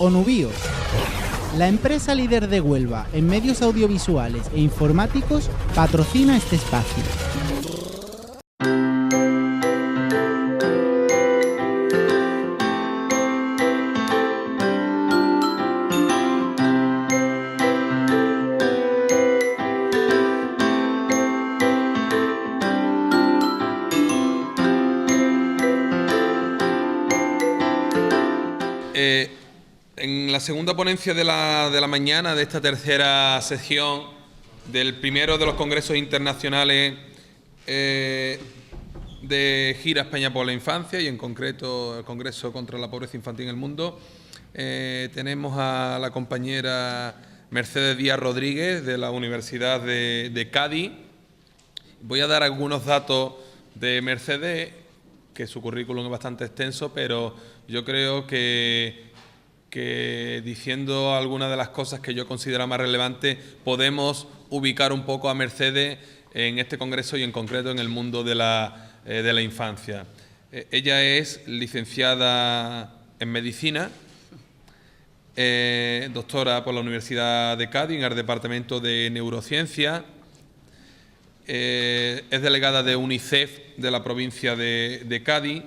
Onubio. La empresa líder de Huelva en medios audiovisuales e informáticos patrocina este espacio. En la segunda ponencia de la mañana de esta tercera sección del primero de los congresos internacionales de Gira España por la Infancia y en concreto el Congreso contra la Pobreza Infantil en el Mundo, tenemos a la compañera Mercedes Díaz Rodríguez de la Universidad de Cádiz. Voy a dar algunos datos de Mercedes, que su currículum es bastante extenso, pero yo creo que diciendo algunas de las cosas que yo considero más relevantes, podemos ubicar un poco a Mercedes en este congreso y en concreto en el mundo de la infancia. Ella es licenciada en Medicina, doctora por la Universidad de Cádiz en el Departamento de Neurociencia, es delegada de UNICEF de la provincia de Cádiz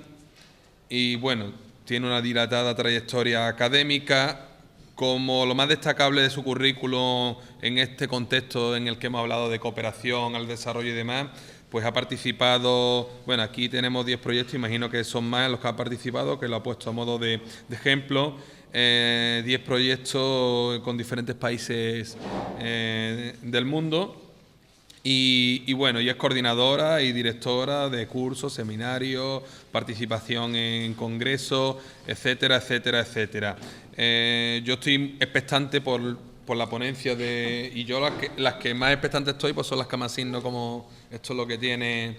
y, bueno, tiene una dilatada trayectoria académica. Como lo más destacable de su currículum en este contexto en el que hemos hablado de cooperación al desarrollo y demás, pues ha participado, bueno, aquí tenemos 10 proyectos, imagino que son más los que ha participado, que lo ha puesto a modo de ejemplo, 10 proyectos con diferentes países del mundo. Y bueno, y es coordinadora y directora de cursos, seminarios, participación en congresos, etcétera, etcétera, etcétera. Yo estoy expectante por la ponencia y yo las que más expectante estoy pues son las que me asigno, como esto es lo que tiene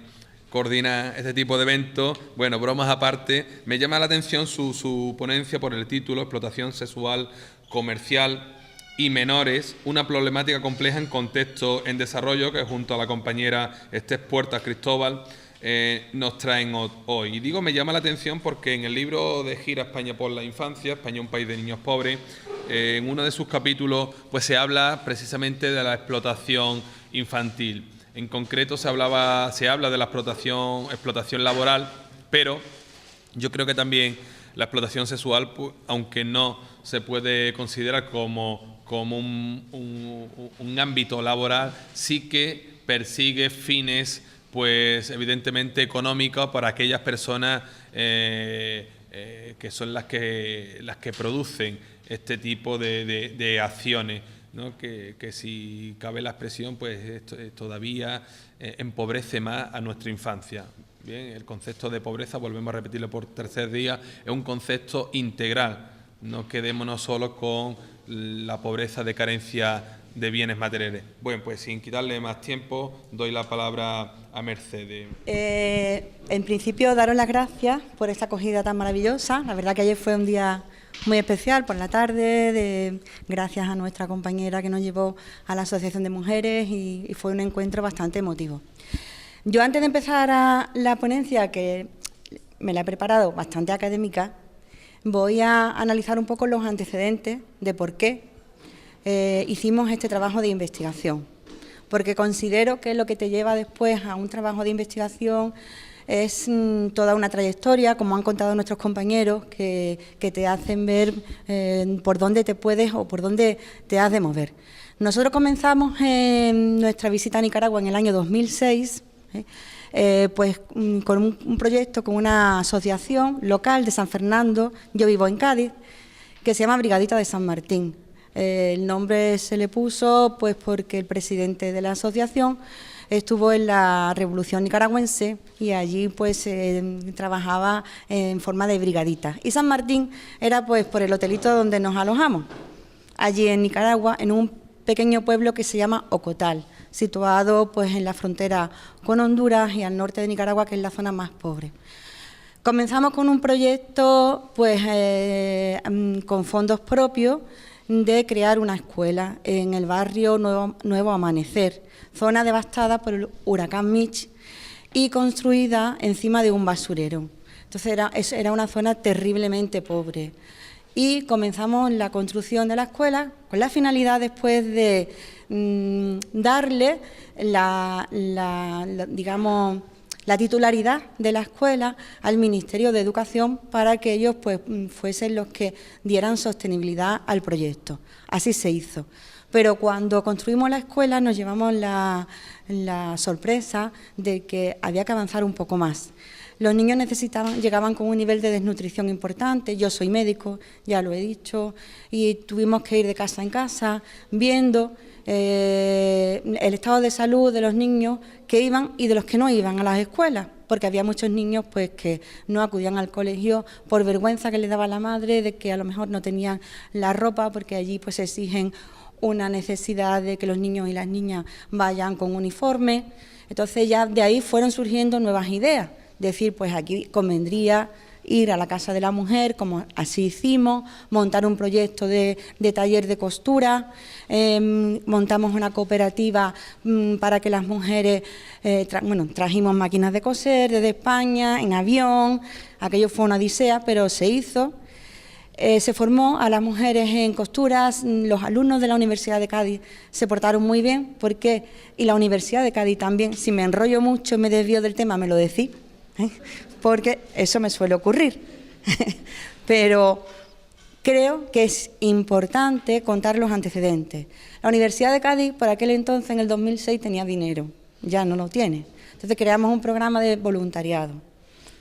coordinar este tipo de eventos. Bueno, bromas aparte, me llama la atención su ponencia por el título Explotación sexual comercial y menores, una problemática compleja en contexto en desarrollo, que junto a la compañera Estés Puertas Cristóbal nos traen hoy. Y digo, me llama la atención porque en el libro de Gira España por la Infancia, España un país de niños pobres, en uno de sus capítulos pues se habla precisamente de la explotación infantil. En concreto se habla de la explotación laboral, pero yo creo que también la explotación sexual, aunque no se puede considerar como un ámbito laboral, sí que persigue fines, pues evidentemente económicos para aquellas personas que son las que producen este tipo de acciones, ¿no? Que si cabe la expresión, pues todavía empobrece más a nuestra infancia. Bien, el concepto de pobreza, volvemos a repetirlo por tercer día, es un concepto integral. No quedémonos solo con la pobreza de carencia de bienes materiales. Bueno, pues sin quitarle más tiempo, doy la palabra a Mercedes. En principio, daros las gracias por esta acogida tan maravillosa. La verdad que ayer fue un día muy especial por la tarde, gracias a nuestra compañera que nos llevó a la Asociación de Mujeres y fue un encuentro bastante emotivo. Yo, antes de empezar la ponencia, que me la he preparado bastante académica, voy a analizar un poco los antecedentes de por qué hicimos este trabajo de investigación, porque considero que lo que te lleva después a un trabajo de investigación es toda una trayectoria, como han contado nuestros compañeros, que te hacen ver por dónde te puedes o por dónde te has de mover. Nosotros comenzamos en nuestra visita a Nicaragua en el año 2006, pues con un proyecto, con una asociación local de San Fernando, yo vivo en Cádiz, que se llama Brigadita de San Martín. El nombre se le puso pues porque el presidente de la asociación estuvo en la Revolución Nicaragüense y allí pues trabajaba en forma de brigadita. Y San Martín era pues por el hotelito donde nos alojamos, allí en Nicaragua, en un pequeño pueblo que se llama Ocotal, situado pues en la frontera con Honduras y al norte de Nicaragua, que es la zona más pobre. Comenzamos con un proyecto pues con fondos propios de crear una escuela en el barrio Nuevo Amanecer, zona devastada por el huracán Mitch y construida encima de un basurero. Entonces era una zona terriblemente pobre. y comenzamos la construcción de la escuela con la finalidad después de darle digamos, la titularidad de la escuela al Ministerio de Educación para que ellos pues, fuesen los que dieran sostenibilidad al proyecto. Así se hizo. Pero cuando construimos la escuela nos llevamos la sorpresa de que había que avanzar un poco más. Los niños llegaban con un nivel de desnutrición importante. Yo soy médico, ya lo he dicho, y tuvimos que ir de casa en casa viendo el estado de salud de los niños que iban y de los que no iban a las escuelas, porque había muchos niños pues que no acudían al colegio por vergüenza que les daba la madre de que a lo mejor no tenían la ropa, porque allí pues exigen una necesidad de que los niños y las niñas vayan con uniforme. Entonces ya de ahí fueron surgiendo nuevas ideas. Decir, pues aquí convendría ir a la Casa de la Mujer, como así hicimos, montar un proyecto de taller de costura, montamos una cooperativa para que las mujeres, trajimos máquinas de coser desde España, en avión, aquello fue una odisea, pero se hizo. Se formó a las mujeres en costuras, los alumnos de la Universidad de Cádiz se portaron muy bien, porque y la Universidad de Cádiz también, si me enrollo mucho, me desvío del tema, me lo decís, porque eso me suele ocurrir. Pero creo que es importante contar los antecedentes. La Universidad de Cádiz, por aquel entonces, en el 2006, tenía dinero, ya no lo tiene. Entonces creamos un programa de voluntariado.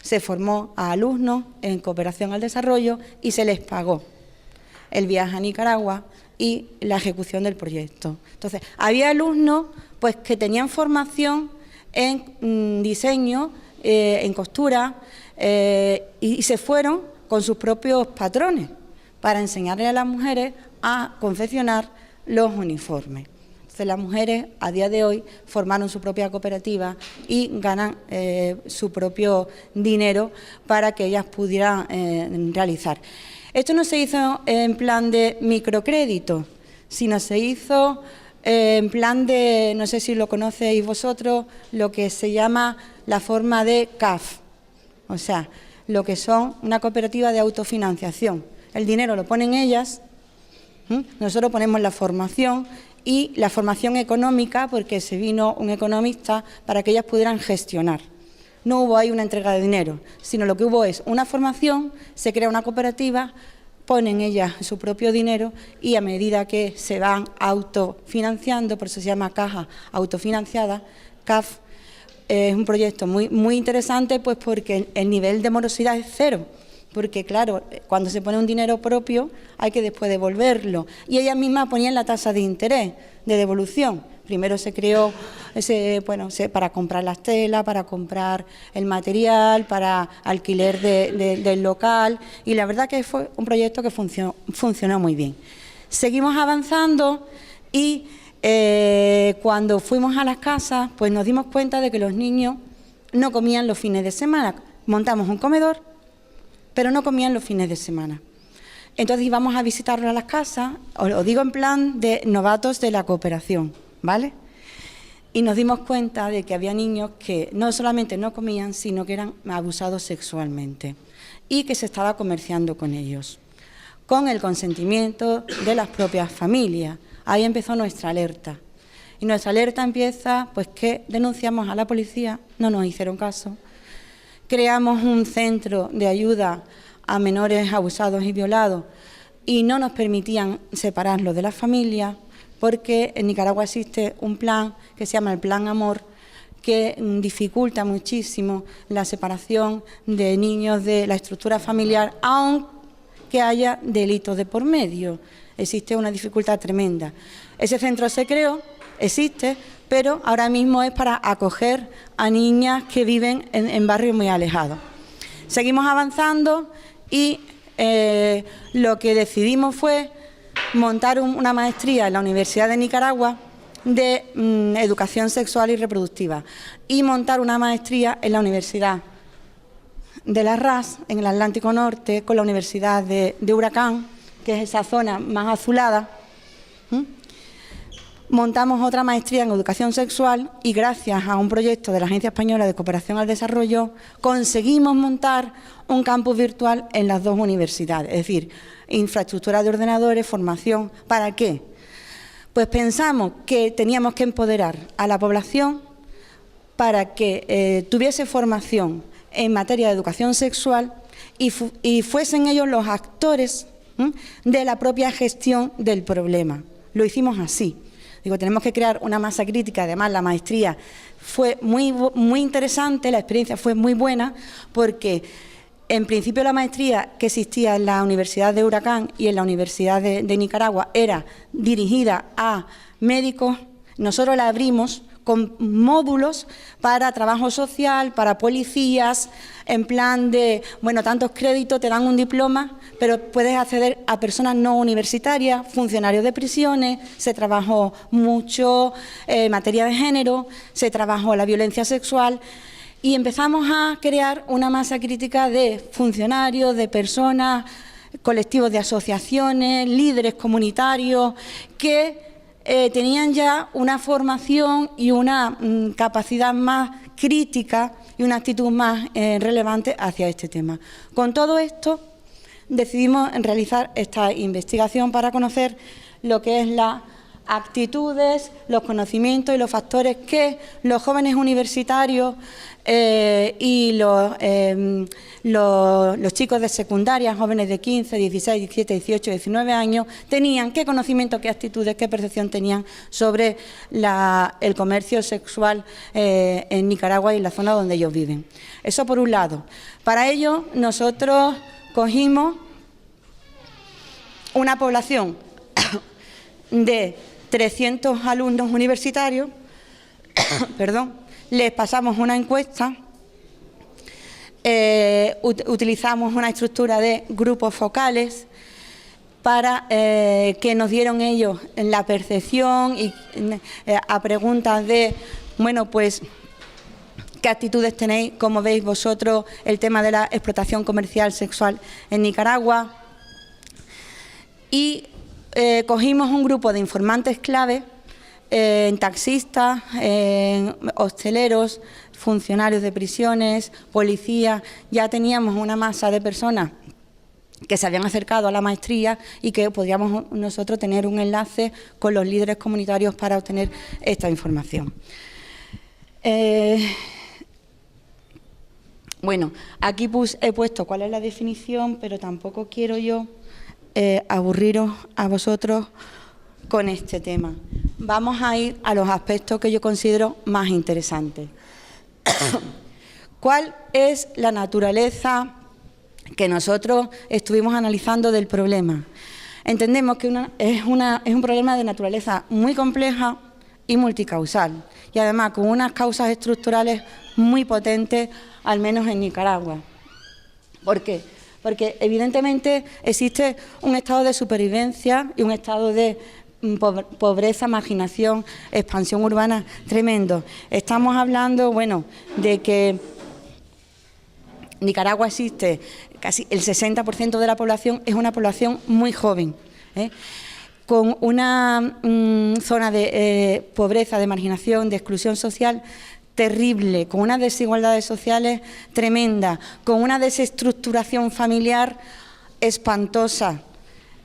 Se formó a alumnos en cooperación al desarrollo y se les pagó el viaje a Nicaragua y la ejecución del proyecto. Entonces, había alumnos pues, que tenían formación en diseño, en costura, y se fueron con sus propios patrones para enseñarle a las mujeres a confeccionar los uniformes. Entonces, las mujeres a día de hoy formaron su propia cooperativa y ganan su propio dinero para que ellas pudieran realizar. Esto no se hizo en plan de microcrédito, sino se hizo en plan de, no sé si lo conocéis vosotros, lo que se llama la forma de CAF, o sea, lo que son una cooperativa de autofinanciación. El dinero lo ponen ellas, nosotros ponemos la formación y la formación económica, porque se vino un economista para que ellas pudieran gestionar. No hubo ahí una entrega de dinero, sino lo que hubo es una formación, se crea una cooperativa, ponen ellas su propio dinero y a medida que se van autofinanciando, por eso se llama caja autofinanciada, CAF, es un proyecto muy interesante, pues porque el nivel de morosidad es cero. Porque, claro, cuando se pone un dinero propio hay que después devolverlo. Y ellas mismas ponían la tasa de interés, de devolución. Primero se creó para comprar las telas, para comprar el material, para alquiler del local. Y la verdad que fue un proyecto que funcionó muy bien. Seguimos avanzando y cuando fuimos a las casas, pues nos dimos cuenta de que los niños no comían los fines de semana. Montamos un comedor, pero no comían los fines de semana. Entonces íbamos a visitarlos a las casas, os digo en plan de novatos de la cooperación, ¿vale? Y nos dimos cuenta de que había niños que no solamente no comían, sino que eran abusados sexualmente y que se estaba comerciando con ellos, con el consentimiento de las propias familias. Ahí empezó nuestra alerta. Y nuestra alerta empieza, pues que denunciamos a la policía, no nos hicieron caso. Creamos un centro de ayuda a menores abusados y violados y no nos permitían separarlos de las familias porque en Nicaragua existe un plan que se llama el Plan Amor que dificulta muchísimo la separación de niños de la estructura familiar, aunque haya delitos de por medio. Existe una dificultad tremenda. Ese centro se creó, existe, pero ahora mismo es para acoger a niñas que viven en barrios muy alejados. Seguimos avanzando y lo que decidimos fue montar una maestría en la Universidad de Nicaragua de educación sexual y reproductiva y montar una maestría en la Universidad de la RAS, en el Atlántico Norte, con la Universidad de Huracán, que es esa zona más azulada. montamos otra maestría en educación sexual y gracias a un proyecto de la Agencia Española de Cooperación al Desarrollo conseguimos montar un campus virtual en las dos universidades, es decir, infraestructura de ordenadores, formación. ¿Para qué? Pues pensamos que teníamos que empoderar a la población para que tuviese formación en materia de educación sexual y fuesen ellos los actores de la propia gestión del problema. Lo hicimos así. Digo, tenemos que crear una masa crítica. Además, la maestría fue muy interesante, la experiencia fue muy buena, porque en principio la maestría que existía en la Universidad de Huracán y en la Universidad de Nicaragua era dirigida a médicos. Nosotros la abrimos con módulos para trabajo social, para policías, en plan de, bueno, tantos créditos, te dan un diploma, pero puedes acceder a personas no universitarias, funcionarios de prisiones, se trabajó mucho materia de género, se trabajó la violencia sexual y empezamos a crear una masa crítica de funcionarios, de personas, colectivos de asociaciones, líderes comunitarios que tenían ya una formación y una capacidad más crítica y una actitud más relevante hacia este tema. Con todo esto, decidimos realizar esta investigación para conocer lo que es las actitudes, los conocimientos y los factores que los jóvenes universitarios y los chicos de secundaria, jóvenes de 15, 16, 17, 18, 19 años, tenían, qué conocimientos, qué actitudes, qué percepción tenían sobre el comercio sexual en Nicaragua y en la zona donde ellos viven. Eso por un lado. Para ello, nosotros cogimos una población de 300 alumnos universitarios, perdón, les pasamos una encuesta, utilizamos una estructura de grupos focales para que nos dieron ellos la percepción y a preguntas de, bueno, pues, ¿qué actitudes tenéis? ¿Cómo veis vosotros el tema de la explotación comercial sexual en Nicaragua? Y cogimos un grupo de informantes clave, en taxistas, en hosteleros, funcionarios de prisiones, policías. Ya teníamos una masa de personas que se habían acercado a la maestría y que podríamos nosotros tener un enlace con los líderes comunitarios para obtener esta información. Bueno, aquí he puesto cuál es la definición, pero tampoco quiero yo aburriros a vosotros con este tema. Vamos a ir a los aspectos que yo considero más interesantes. ¿Cuál es la naturaleza que nosotros estuvimos analizando del problema? Entendemos que es un problema de naturaleza muy compleja y multicausal, y además con unas causas estructurales muy potentes, al menos en Nicaragua. ¿Por qué? Porque evidentemente existe un estado de supervivencia y un estado de pobreza, marginación, expansión urbana tremendo. Estamos hablando, bueno, de que Nicaragua existe, casi el 60% de la población es una población muy joven, con una zona de pobreza, de marginación, de exclusión social terrible, con unas desigualdades sociales tremendas, con una desestructuración familiar espantosa,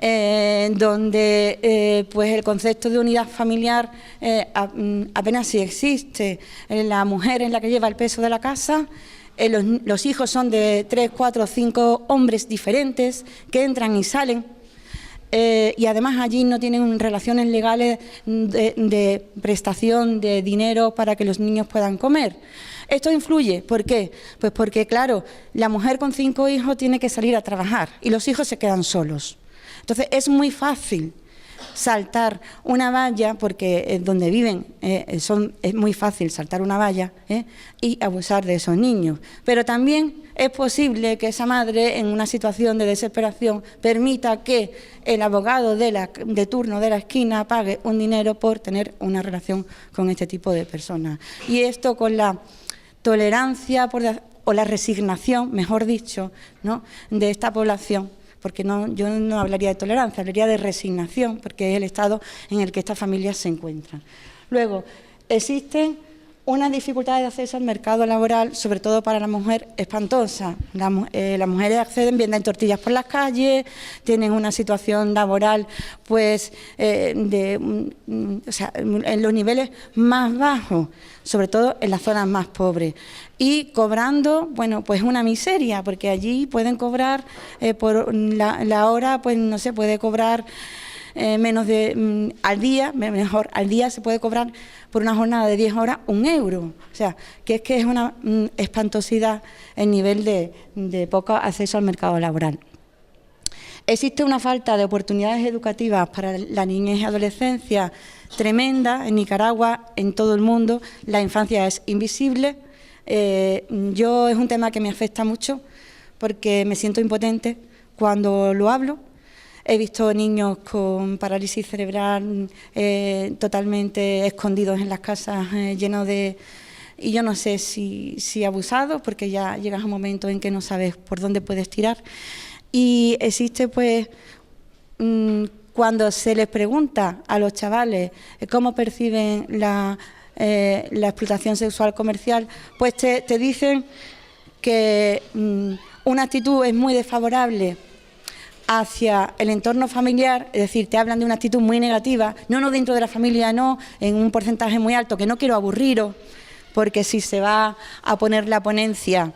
donde pues el concepto de unidad familiar apenas sí existe. La mujer es la que lleva el peso de la casa, los hijos son de 3, 4, 5 hombres diferentes que entran y salen. Y además allí no tienen relaciones legales de prestación de dinero para que los niños puedan comer. Esto influye, ¿por qué? Pues porque, claro, la mujer con 5 hijos tiene que salir a trabajar y los hijos se quedan solos. Entonces es muy fácil saltar una valla, porque donde viven es muy fácil saltar una valla y abusar de esos niños. Pero también es posible que esa madre, en una situación de desesperación, permita que el abogado de turno de la esquina pague un dinero por tener una relación con este tipo de personas. Y esto con la tolerancia o la resignación, mejor dicho, ¿no?, de esta población, porque yo no hablaría de tolerancia, hablaría de resignación, porque es el estado en el que estas familias se encuentran. Luego, existen unas dificultades de acceso al mercado laboral, sobre todo para la mujer, espantosas. Las mujeres acceden, venden tortillas por las calles, tienen una situación laboral pues en los niveles más bajos, sobre todo en las zonas más pobres. Y cobrando, bueno, pues una miseria, porque allí pueden cobrar por la hora, pues no se puede cobrar menos de al día, mejor al día se puede cobrar por una jornada de 10 horas 1 euro. O sea, que es una espantosidad el nivel de poco acceso al mercado laboral. Existe una falta de oportunidades educativas para la niñez y adolescencia tremenda en Nicaragua, en todo el mundo. La infancia es invisible. Es un tema que me afecta mucho porque me siento impotente cuando lo hablo. He visto niños con parálisis cerebral totalmente escondidos en las casas, llenos de... Y yo no sé si abusados, porque ya llegas a un momento en que no sabes por dónde puedes tirar. Y existe, pues, cuando se les pregunta a los chavales cómo perciben la explotación sexual comercial, pues te dicen que una actitud es muy desfavorable hacia el entorno familiar, es decir, te hablan de una actitud muy negativa, no dentro de la familia, no, en un porcentaje muy alto, que no quiero aburriros, porque si se va a poner la ponencia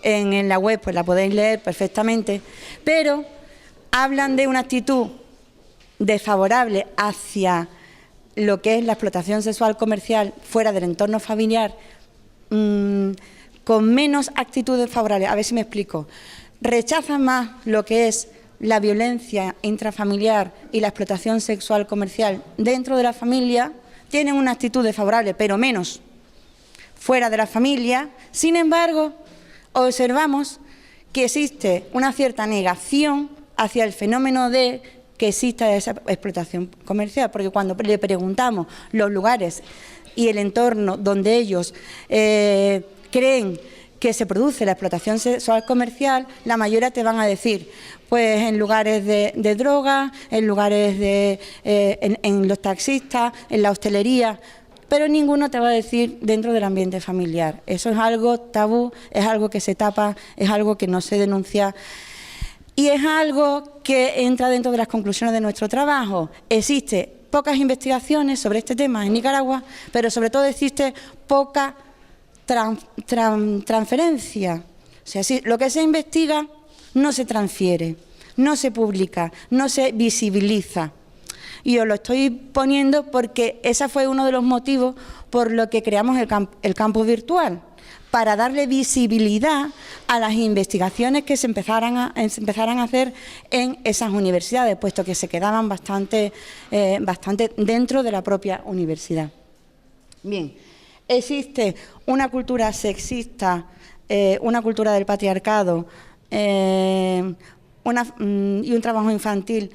en la web, pues la podéis leer perfectamente, pero hablan de una actitud desfavorable hacia lo que es la explotación sexual comercial fuera del entorno familiar, con menos actitudes favorables. A ver si me explico. Rechazan más lo que es la violencia intrafamiliar y la explotación sexual comercial dentro de la familia, tienen una actitud desfavorable, pero menos fuera de la familia. Sin embargo, observamos que existe una cierta negación hacia el fenómeno de que exista esa explotación comercial, porque cuando le preguntamos los lugares y el entorno donde ellos creen que se produce la explotación sexual comercial, la mayoría te van a decir, pues en lugares de drogas, en lugares en los taxistas, en la hostelería, pero ninguno te va a decir dentro del ambiente familiar. Eso es algo tabú, es algo que se tapa, es algo que no se denuncia y es algo que entra dentro de las conclusiones de nuestro trabajo. Existe pocas investigaciones sobre este tema en Nicaragua, pero sobre todo existe poca transferencia. O sea, si lo que se investiga no se transfiere, no se publica, no se visibiliza. Y os lo estoy poniendo porque ese fue uno de los motivos por lo que creamos el campus virtual, para darle visibilidad a las investigaciones que se empezaran a hacer en esas universidades, puesto que se quedaban bastante dentro de la propia universidad. Bien, existe una cultura sexista, una cultura del patriarcado y un trabajo infantil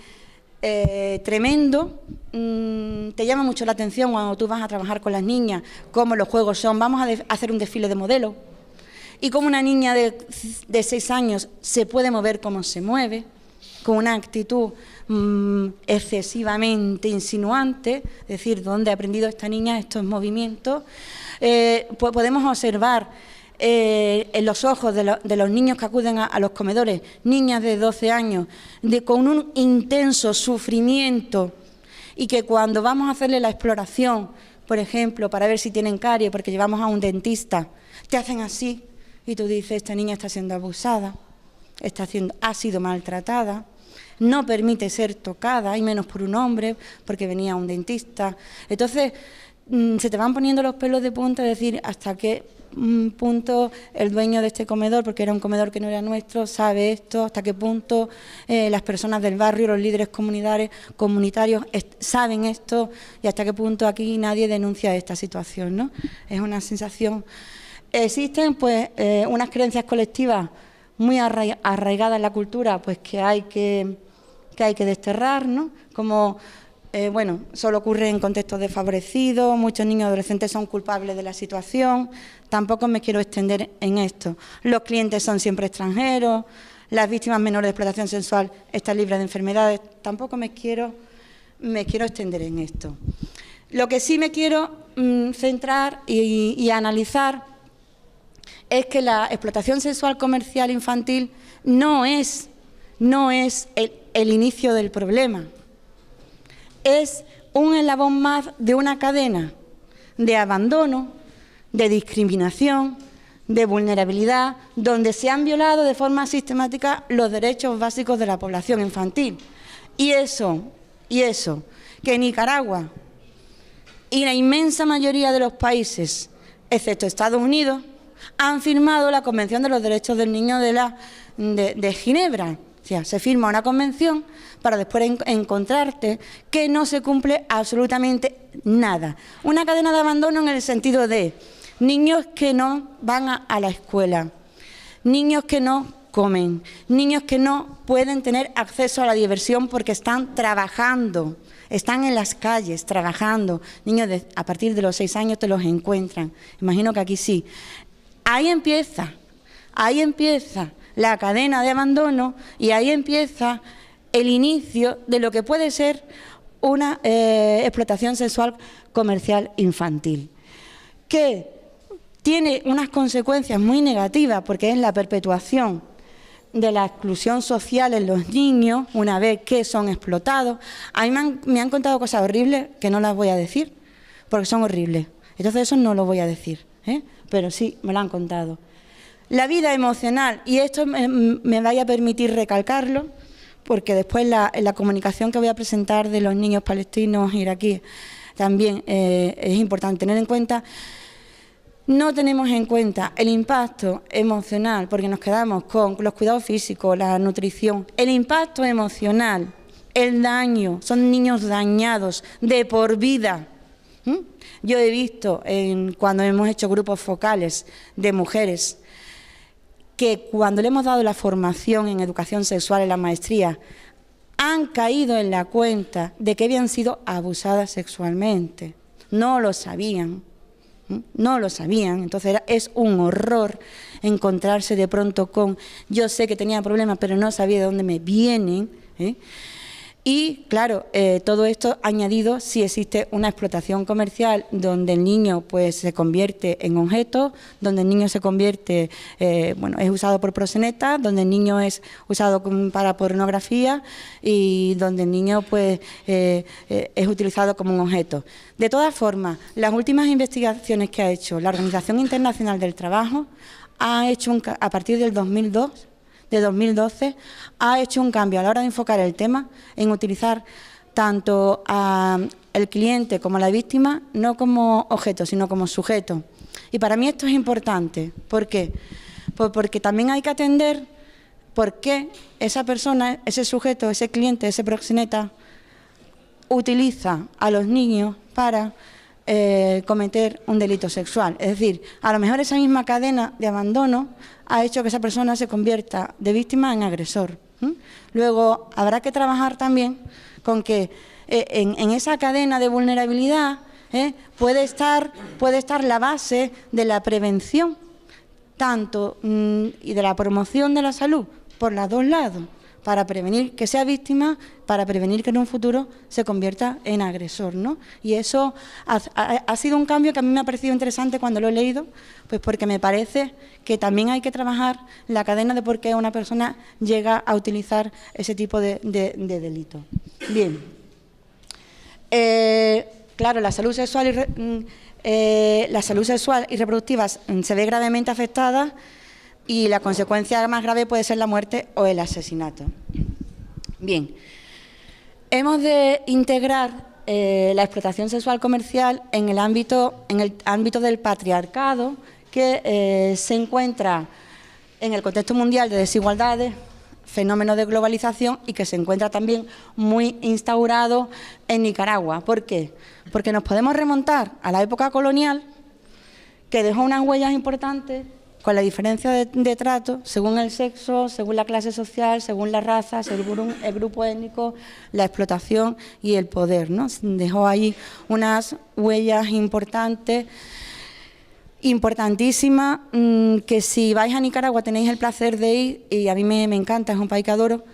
tremendo. Te llama mucho la atención cuando tú vas a trabajar con las niñas, cómo los juegos son. Vamos a hacer un desfile de modelos y cómo una niña de 6 años se puede mover como se mueve, con una actitud excesivamente insinuante, es decir, ¿dónde ha aprendido esta niña estos movimientos? Pues podemos observar en los ojos de los niños que acuden a los comedores, niñas de 12 años, con un intenso sufrimiento, y que cuando vamos a hacerle la exploración, por ejemplo, para ver si tienen caries, porque llevamos a un dentista, te hacen así, y tú dices, esta niña está siendo abusada, ha sido maltratada, no permite ser tocada, y menos por un hombre, porque venía un dentista. Entonces, se te van poniendo los pelos de punta, es decir, hasta qué punto el dueño de este comedor, porque era un comedor que no era nuestro, sabe esto, hasta qué punto las personas del barrio, los líderes comunitarios saben esto, y hasta qué punto aquí nadie denuncia esta situación, ¿no? Es una sensación. Existen pues unas creencias colectivas muy arraigadas en la cultura, pues que hay que desterrar, ¿no? Como solo ocurre en contextos desfavorecidos, muchos niños y adolescentes son culpables de la situación, tampoco me quiero extender en esto. Los clientes son siempre extranjeros, las víctimas menores de explotación sexual están libres de enfermedades. Tampoco me quiero extender en esto. Lo que sí me quiero centrar y analizar es que la explotación sexual comercial infantil no es el inicio del problema. Es un eslabón más de una cadena de abandono, de discriminación, de vulnerabilidad, donde se han violado de forma sistemática los derechos básicos de la población infantil. Y eso, que Nicaragua y la inmensa mayoría de los países, excepto Estados Unidos, han firmado la Convención de los Derechos del Niño de Ginebra. O sea, se firma una convención para después encontrarte que no se cumple absolutamente nada. Una cadena de abandono en el sentido de niños que no van a la escuela, niños que no comen, niños que no pueden tener acceso a la diversión porque están trabajando, están en las calles trabajando. Niños a partir de los 6 años te los encuentran. Imagino que aquí sí. Ahí empieza la cadena de abandono y ahí empieza el inicio de lo que puede ser una explotación sexual comercial infantil, que tiene unas consecuencias muy negativas porque es la perpetuación de la exclusión social en los niños una vez que son explotados. A mí me han contado cosas horribles que no las voy a decir porque son horribles, entonces eso no lo voy a decir, pero sí me lo han contado. La vida emocional, y esto me vaya a permitir recalcarlo, porque después en la comunicación que voy a presentar de los niños palestinos iraquíes también es importante tener en cuenta. No tenemos en cuenta el impacto emocional, porque nos quedamos con los cuidados físicos, la nutrición. El impacto emocional, el daño, son niños dañados de por vida. Yo he visto cuando hemos hecho grupos focales de mujeres que cuando le hemos dado la formación en educación sexual en la maestría han caído en la cuenta de que habían sido abusadas sexualmente. No lo sabían. Entonces es un horror encontrarse de pronto con, yo sé que tenía problemas, pero no sabía de dónde me vienen, Y claro, todo esto añadido si existe una explotación comercial donde el niño pues se convierte en objeto, donde el niño se convierte, es usado por proxenetas, donde el niño es usado para pornografía y donde el niño pues es utilizado como un objeto. De todas formas, las últimas investigaciones que ha hecho la Organización Internacional del Trabajo ha hecho a partir del 2012, ha hecho un cambio a la hora de enfocar el tema en utilizar tanto al cliente como a la víctima, no como objeto, sino como sujeto. Y para mí esto es importante. ¿Por qué? Pues porque también hay que atender por qué esa persona, ese sujeto, ese cliente, ese proxeneta, utiliza a los niños para cometer un delito sexual. Es decir, a lo mejor esa misma cadena de abandono ha hecho que esa persona se convierta de víctima en agresor. Luego habrá que trabajar también con que en esa cadena de vulnerabilidad puede estar la base de la prevención tanto y de la promoción de la salud por los dos lados, para prevenir que sea víctima, para prevenir que en un futuro se convierta en agresor, ¿no? Y eso ha sido un cambio que a mí me ha parecido interesante cuando lo he leído, pues porque me parece que también hay que trabajar la cadena de por qué una persona llega a utilizar ese tipo de delito. Bien. Claro, la salud sexual y reproductiva se ve gravemente afectada y la consecuencia más grave puede ser la muerte o el asesinato. Bien, hemos de integrar la explotación sexual comercial en el ámbito del patriarcado que se encuentra en el contexto mundial de desigualdades, fenómenos de globalización y que se encuentra también muy instaurado en Nicaragua. ¿Por qué? Porque nos podemos remontar a la época colonial, que dejó unas huellas importantes con la diferencia de trato según el sexo, según la clase social, según la raza, según el grupo étnico, la explotación y el poder, ¿no? Dejó ahí unas huellas importantes Importantísima, que si vais a Nicaragua tenéis el placer de ir, y a mí me encanta, es un país que adoro.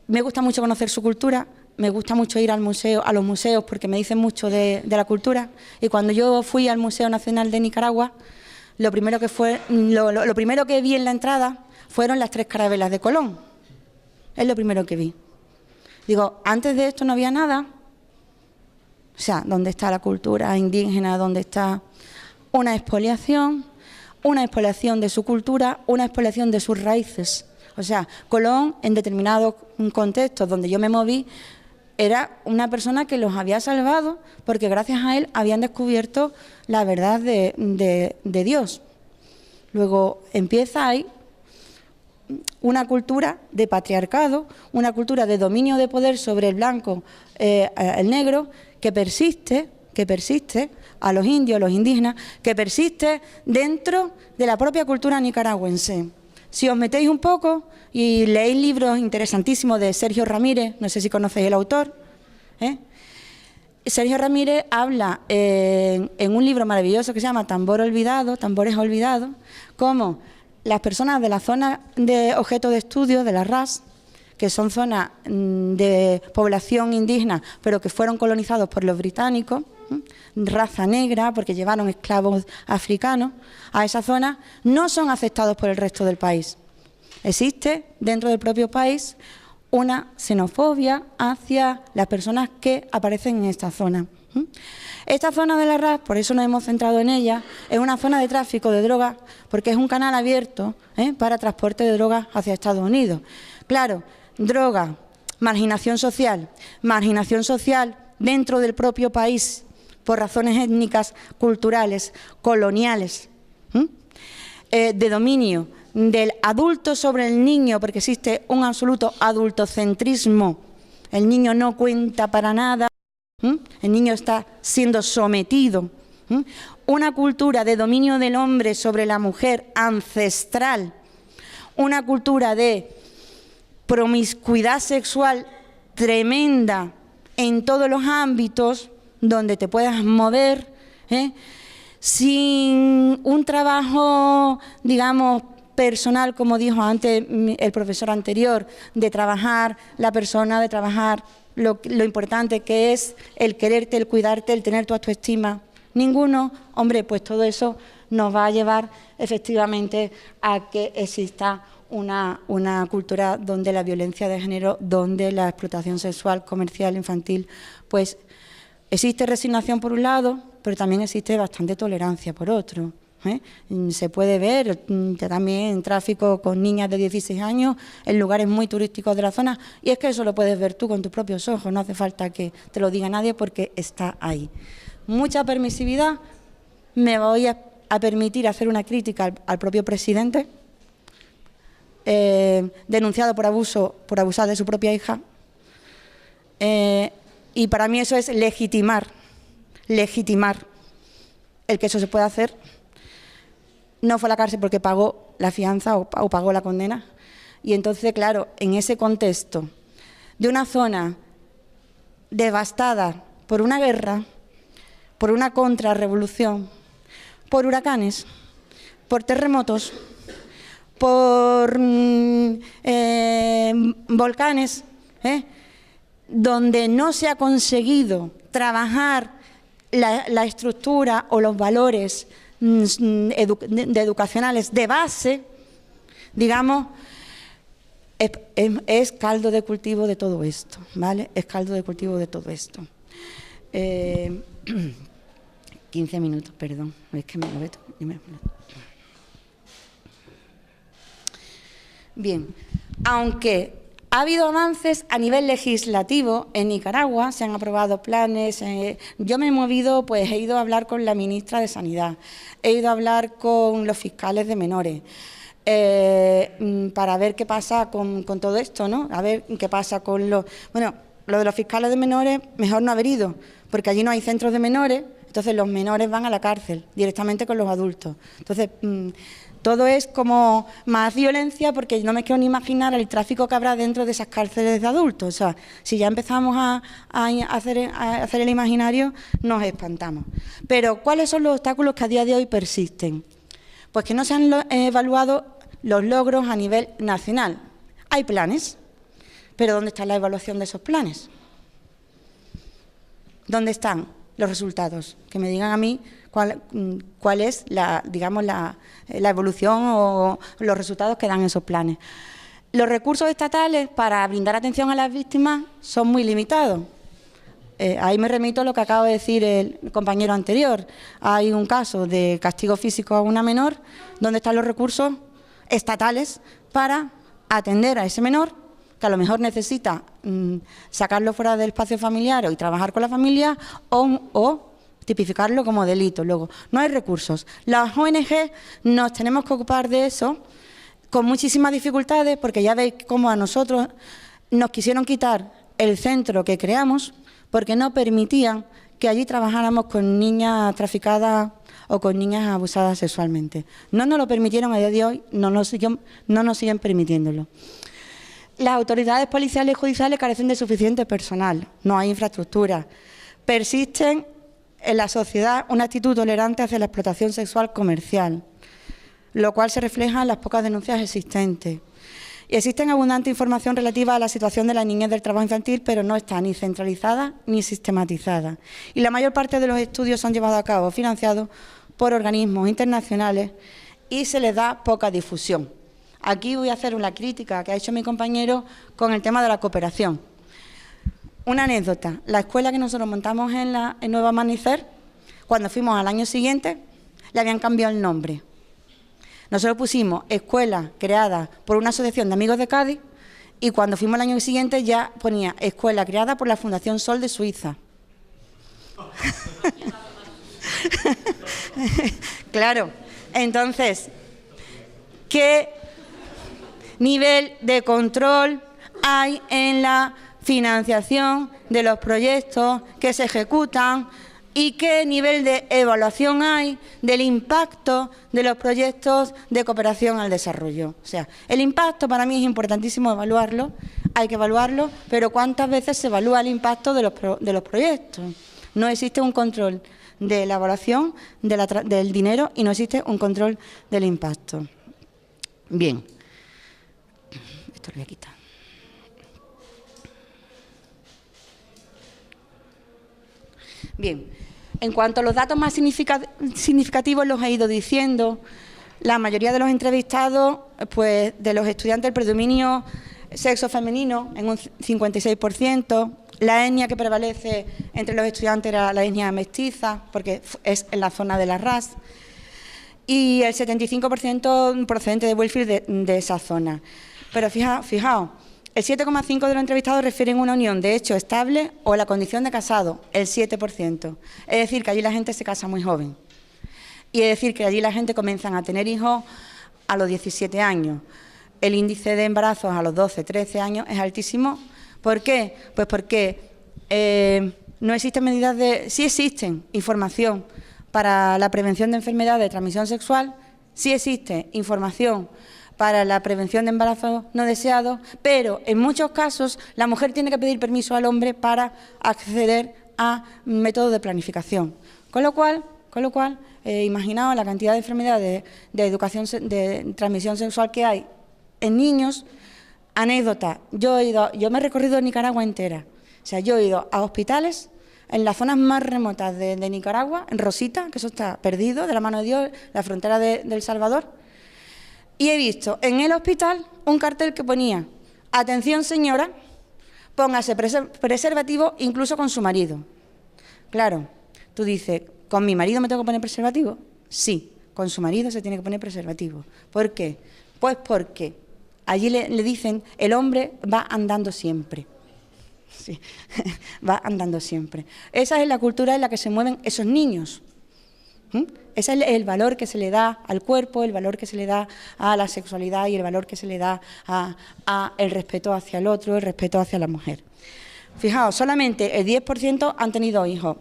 Me gusta mucho conocer su cultura, me gusta mucho ir al museo, a los museos, porque me dicen mucho de la cultura. Y cuando yo fui al Museo Nacional de Nicaragua, lo primero que vi en la entrada fueron las 3 carabelas de Colón. Es lo primero que vi. Digo, antes de esto no había nada. O sea, ¿dónde está la cultura indígena? ¿Dónde está una expoliación de su cultura, una expoliación de sus raíces? O sea, Colón, en determinados contextos donde yo me moví, era una persona que los había salvado porque gracias a él habían descubierto la verdad de Dios. Luego empieza ahí una cultura de patriarcado, una cultura de dominio de poder sobre el blanco, el negro, que persiste a los indios, a los indígenas, que persiste dentro de la propia cultura nicaragüense. Si os metéis un poco y leéis libros interesantísimos de Sergio Ramírez, no sé si conocéis el autor, Sergio Ramírez habla en un libro maravilloso que se llama Tambores Olvidados, cómo las personas de la zona de objeto de estudio, de la RAS, que son zonas de población indígena, pero que fueron colonizados por los británicos, raza negra, porque llevaron esclavos africanos a esa zona, no son aceptados por el resto del país. Existe dentro del propio país una xenofobia hacia las personas que aparecen en esta zona. Esta zona de la RAS, por eso nos hemos centrado en ella, es una zona de tráfico de drogas, porque es un canal abierto para transporte de drogas hacia Estados Unidos. Claro, droga, marginación social dentro del propio país, por razones étnicas, culturales, coloniales, de dominio del adulto sobre el niño, porque existe un absoluto adultocentrismo. El niño no cuenta para nada, el niño está siendo sometido. Una cultura de dominio del hombre sobre la mujer ancestral, una cultura de promiscuidad sexual tremenda en todos los ámbitos donde te puedas mover, sin un trabajo, digamos, personal, como dijo antes el profesor anterior, de trabajar la persona, de trabajar lo importante que es el quererte, el cuidarte, el tener tu autoestima. Ninguno, hombre, pues todo eso nos va a llevar efectivamente a que exista una cultura donde la violencia de género, donde la explotación sexual, comercial, infantil, pues existe resignación por un lado, pero también existe bastante tolerancia por otro. Se puede ver también tráfico con niñas de 16 años en lugares muy turísticos de la zona, y es que eso lo puedes ver tú con tus propios ojos, no hace falta que te lo diga nadie porque está ahí. Mucha permisividad. Me voy a permitir hacer una crítica al propio presidente, denunciado por abusar de su propia hija, y para mí eso es legitimar el que eso se pueda hacer. No fue a la cárcel porque pagó la fianza o pagó la condena. Y entonces, claro, en ese contexto de una zona devastada por una guerra, por una contrarrevolución, por huracanes, por terremotos, por volcanes, donde no se ha conseguido trabajar la estructura o los valores educacionales de base, digamos, es caldo de cultivo de todo esto, ¿vale? Es caldo de cultivo de todo esto. 15 minutos, perdón, es que me lo meto. Bien, aunque ha habido avances a nivel legislativo en Nicaragua, se han aprobado planes, yo me he movido, pues he ido a hablar con la ministra de Sanidad, he ido a hablar con los fiscales de menores, para ver qué pasa con todo esto, ¿no? A ver qué pasa con los... Bueno, lo de los fiscales de menores, mejor no haber ido, porque allí no hay centros de menores, entonces los menores van a la cárcel, directamente con los adultos. Entonces, Todo es como más violencia, porque no me quiero ni imaginar el tráfico que habrá dentro de esas cárceles de adultos. O sea, si ya empezamos a hacer el imaginario, nos espantamos. Pero, ¿cuáles son los obstáculos que a día de hoy persisten? Pues que no se han evaluado los logros a nivel nacional. Hay planes, pero ¿dónde está la evaluación de esos planes? ¿Dónde están los resultados? Que me digan a mí cuál es la evolución o los resultados que dan esos planes. Los recursos estatales para brindar atención a las víctimas son muy limitados. Ahí me remito a lo que acaba de decir el compañero anterior. Hay un caso de castigo físico a una menor. ¿Dónde están los recursos estatales para atender a ese menor, que a lo mejor necesita sacarlo fuera del espacio familiar y trabajar con la familia, o tipificarlo como delito? Luego, no hay recursos. Las ONG nos tenemos que ocupar de eso con muchísimas dificultades, porque ya veis cómo a nosotros nos quisieron quitar el centro que creamos porque no permitían que allí trabajáramos con niñas traficadas o con niñas abusadas sexualmente. No nos lo permitieron, a día de hoy no nos siguen permitiéndolo. Las autoridades policiales y judiciales carecen de suficiente personal, no hay infraestructura. Persisten en la sociedad una actitud tolerante hacia la explotación sexual comercial, lo cual se refleja en las pocas denuncias existentes. Y existe abundante información relativa a la situación de las niñas del trabajo infantil, pero no está ni centralizada ni sistematizada. Y la mayor parte de los estudios son llevados a cabo financiados por organismos internacionales y se les da poca difusión. Aquí voy a hacer una crítica que ha hecho mi compañero con el tema de la cooperación. Una anécdota: la escuela que nosotros montamos en Nuevo Amanecer, cuando fuimos al año siguiente, le habían cambiado el nombre. Nosotros pusimos escuela creada por una asociación de amigos de Cádiz, y cuando fuimos al año siguiente ya ponía escuela creada por la Fundación Sol de Suiza. Claro, entonces, ¿qué nivel de control hay en la financiación de los proyectos que se ejecutan y qué nivel de evaluación hay del impacto de los proyectos de cooperación al desarrollo? O sea, el impacto para mí es importantísimo evaluarlo, hay que evaluarlo, pero ¿cuántas veces se evalúa el impacto de los proyectos? No existe un control de la evaluación del dinero y no existe un control del impacto. Bien, esto lo voy a quitar. Bien, en cuanto a los datos más significativos, los he ido diciendo. La mayoría de los entrevistados, pues de los estudiantes, el predominio sexo femenino en un 56%. La etnia que prevalece entre los estudiantes era la etnia mestiza, porque es en la zona de la RAS. Y el 75% procedente de Wellfield de esa zona. Pero fijaos, el 7,5% de los entrevistados refieren una unión de hecho estable o la condición de casado, el 7%. Es decir, que allí la gente se casa muy joven. Y es decir, que allí la gente comienza a tener hijos a los 17 años. El índice de embarazos a los 12, 13 años es altísimo. ¿Por qué? Pues porque no existen medidas sí existen información para la prevención de enfermedades de transmisión sexual, sí existe información para la prevención de embarazos no deseados, pero en muchos casos la mujer tiene que pedir permiso al hombre para acceder a métodos de planificación. Con lo cual, imaginaos la cantidad de enfermedades de transmisión sexual que hay en niños. Anécdota, yo me he recorrido Nicaragua entera. O sea, yo he ido a hospitales en las zonas más remotas de Nicaragua, en Rosita, que eso está perdido, de la mano de Dios, la frontera de El Salvador, y he visto en el hospital un cartel que ponía: atención señora, póngase preservativo incluso con su marido. Claro, tú dices, ¿con mi marido me tengo que poner preservativo? Sí, con su marido se tiene que poner preservativo. ¿Por qué? Pues porque allí le dicen, el hombre va andando siempre. Sí, va andando siempre. Esa es la cultura en la que se mueven esos niños. Ese es el valor que se le da al cuerpo, el valor que se le da a la sexualidad y el valor que se le da a el respeto hacia el otro, el respeto hacia la mujer. Fijaos, solamente el 10% han tenido hijos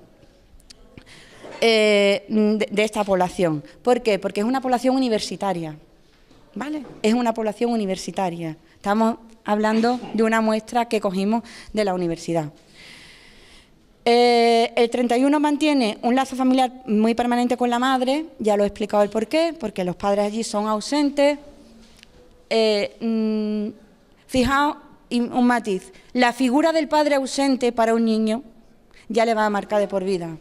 de esta población. ¿Por qué? Porque es una población universitaria. ¿vale? Es una población universitaria. Estamos hablando de una muestra que cogimos de la universidad. El 31 mantiene un lazo familiar muy permanente con la madre, ya lo he explicado el porqué, porque los padres allí son ausentes. Fijaos, un matiz, la figura del padre ausente para un niño ya le va a marcar de por vida.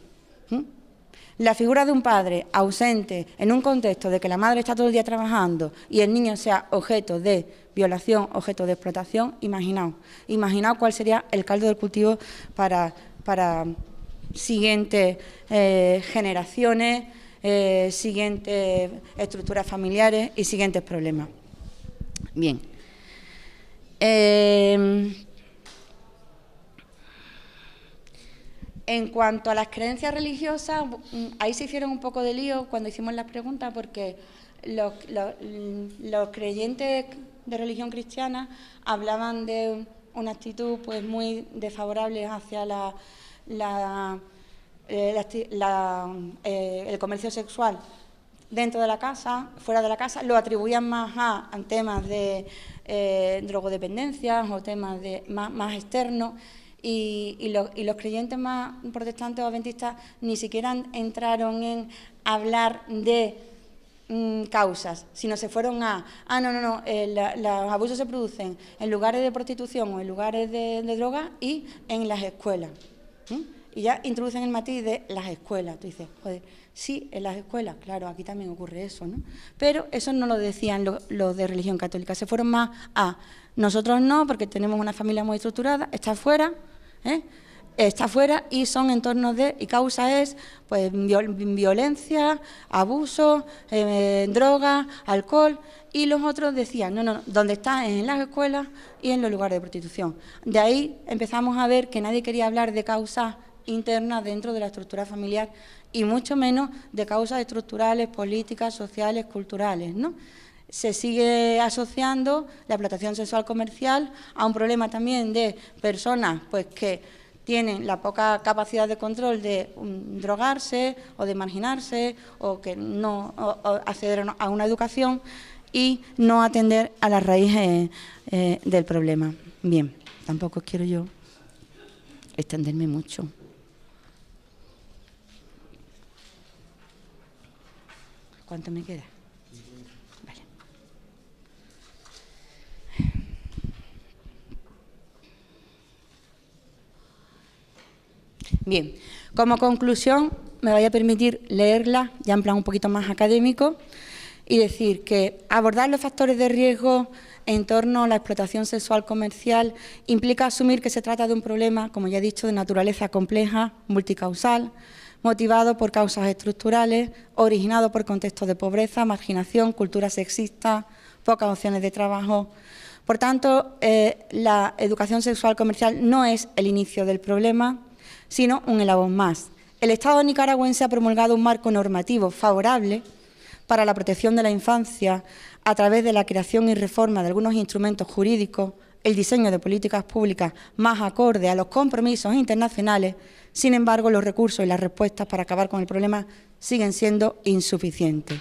La figura de un padre ausente en un contexto de que la madre está todo el día trabajando y el niño sea objeto de violación, objeto de explotación, imaginaos cuál sería el caldo del cultivo para siguientes generaciones, siguientes estructuras familiares y siguientes problemas. Bien. En cuanto a las creencias religiosas, ahí se hicieron un poco de lío cuando hicimos las preguntas, porque los creyentes de religión cristiana hablaban de una actitud pues muy desfavorable hacia el comercio sexual dentro de la casa, fuera de la casa, lo atribuían más a temas de drogodependencias o temas más externos. Y los creyentes más protestantes o adventistas ni siquiera entraron en hablar de causas, sino se fueron los abusos se producen en lugares de prostitución o en lugares de droga y en las escuelas. Y ya introducen el matiz de las escuelas. Tú dices, joder, sí, en las escuelas, claro, aquí también ocurre eso, ¿no? Pero eso no lo decían los de religión católica, se fueron más a nosotros no, porque tenemos una familia muy estructurada, está fuera, y son entornos y causa es pues violencia, abuso, droga, alcohol, y los otros decían, no, donde está es en las escuelas y en los lugares de prostitución. De ahí empezamos a ver que nadie quería hablar de causas internas dentro de la estructura familiar y mucho menos de causas estructurales, políticas, sociales, culturales, ¿no? Se sigue asociando la explotación sexual comercial a un problema también de personas pues que tienen la poca capacidad de control de drogarse o de marginarse o que no acceder a una educación y no atender a las raíces del problema. Bien, tampoco quiero yo extenderme mucho. ¿Cuánto me queda? Vale. Bien, como conclusión me voy a permitir leerla ya en plan un poquito más académico y decir que abordar los factores de riesgo en torno a la explotación sexual comercial implica asumir que se trata de un problema, como ya he dicho, de naturaleza compleja, multicausal, motivado por causas estructurales, originado por contextos de pobreza, marginación, cultura sexista, pocas opciones de trabajo. Por tanto, la educación sexual comercial no es el inicio del problema, sino un eslabón más. El Estado nicaragüense ha promulgado un marco normativo favorable para la protección de la infancia a través de la creación y reforma de algunos instrumentos jurídicos, el diseño de políticas públicas más acorde a los compromisos internacionales. Sin embargo, los recursos y las respuestas para acabar con el problema siguen siendo insuficientes.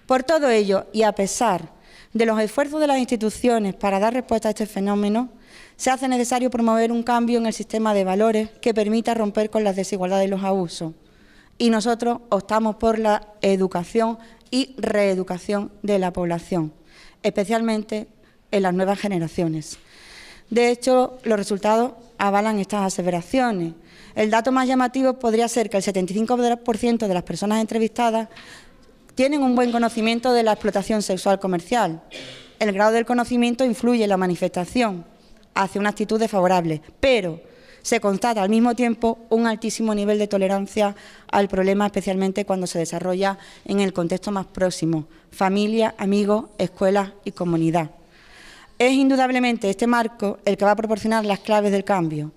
Por todo ello, y a pesar de los esfuerzos de las instituciones para dar respuesta a este fenómeno, se hace necesario promover un cambio en el sistema de valores que permita romper con las desigualdades y los abusos. Y nosotros optamos por la educación y reeducación de la población, especialmente en las nuevas generaciones. De hecho, los resultados avalan estas aseveraciones. El dato más llamativo podría ser que el 75% de las personas entrevistadas tienen un buen conocimiento de la explotación sexual comercial. El grado del conocimiento influye en la manifestación hacia una actitud desfavorable, pero se constata al mismo tiempo un altísimo nivel de tolerancia al problema, especialmente cuando se desarrolla en el contexto más próximo, familia, amigos, escuelas y comunidad. Es indudablemente este marco el que va a proporcionar las claves del cambio.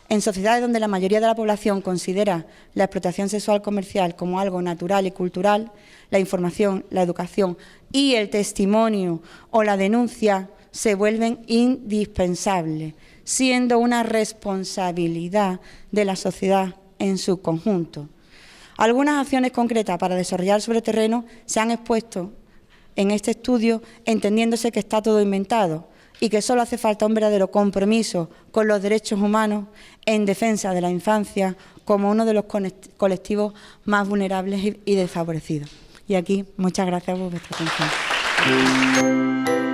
En sociedades donde la mayoría de la población considera la explotación sexual comercial como algo natural y cultural, la información, la educación y el testimonio o la denuncia se vuelven indispensables, siendo una responsabilidad de la sociedad en su conjunto. Algunas acciones concretas para desarrollar sobre el terreno se han expuesto en este estudio, entendiéndose que está todo inventado y que solo hace falta un verdadero compromiso con los derechos humanos en defensa de la infancia como uno de los colectivos más vulnerables y desfavorecidos. Y aquí, muchas gracias por vuestra atención.